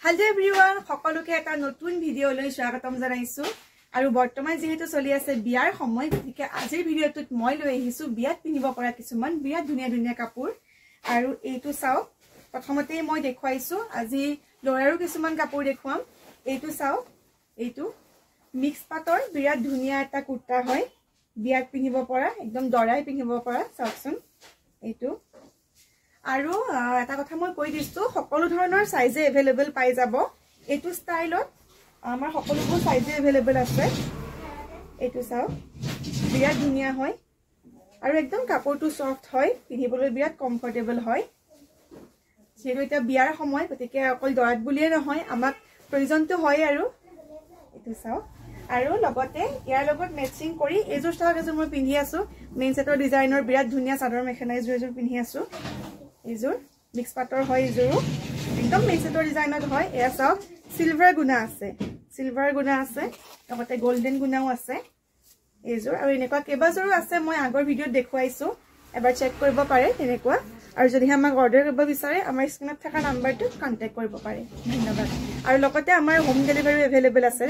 Hello everyone, সকলোকে এটা নতুন ভিডিও লৈ স্বাগতম জনাইছো আৰু বৰ্তমান যেহেতু চলি আছে বিয়াৰ সময় গতিকে আজিৰ ভিডিওটোত মই লৈ আহিছো বিয়াত পিন্ধিব পৰা কিছুমান বিয়াত ধুনীয়া ধুনীয়া কাপোৰ আৰু এইটো চাও প্ৰথমতে মই দেখুৱাইছো আজি লৰাৰো কিছুমান কাপোৰ দেখুৱাম এইটো চাও এইটো মিক্স পাটৰ বিয়াত ধুনীয়া এটা কুৰ্তা হয় বিয়াত পিন্ধিব পৰা একদম দৰাই পিন্ধিব পৰা চাওকচোন এইটো আৰু এটা কথা মই কৈ দিছো সকলো ধৰণৰ সাইজে अवेलेबल পাই যাব এটো ষ্টাইলত আমাৰ সকলোবোৰ সাইজে अवेलेबल আছে এটো চাও বিৰাট ধুনীয়া হয় আৰু একদম কাপোৰটো সফট হয় পিন্ধিবলৈ বিৰাট কমফৰ্টেবল হয় যেটো এটা বিয়াৰ সময় গতিকে অকল দৰাত বুলিয়ে নহয় আমাক প্ৰয়োজনটো হয় আৰু এটো চাও আৰু লগতে ইয়াৰ লগত মেচিং কৰি এজোৰ স্টাইল যে মই পিন্ধি আছো মেইন সেটৰ ডিজাইনৰ বিৰাট ধুনীয়া চাদৰ মেখেলা এজোৰ পিন্ধি আছো এজোৰ মিক্স পাটৰ হয় এজোৰ একদম মেছেটৰ ডিজাইনত হয় এয়া চাও সিলভাৰ গুণা আছে লগতে গোল্ডেন গুণাও আছে এজোৰ আৰু এনেকুৱা কেবাজোৰো আছে মই আগৰ ভিডিওত দেখুৱাইছো এবাৰ চেক কৰিব পাৰে তেনেকুৱা আৰু যদি আমাক অৰ্ডাৰ কৰিব বিচাৰে আমাৰ স্ক্ৰিনত থকা নাম্বাৰটো কন্টাক্ট কৰিব পাৰে ধন্যবাদ আৰু লগতে আমাৰ হোম ডেলিভাৰী अवेलेबल আছে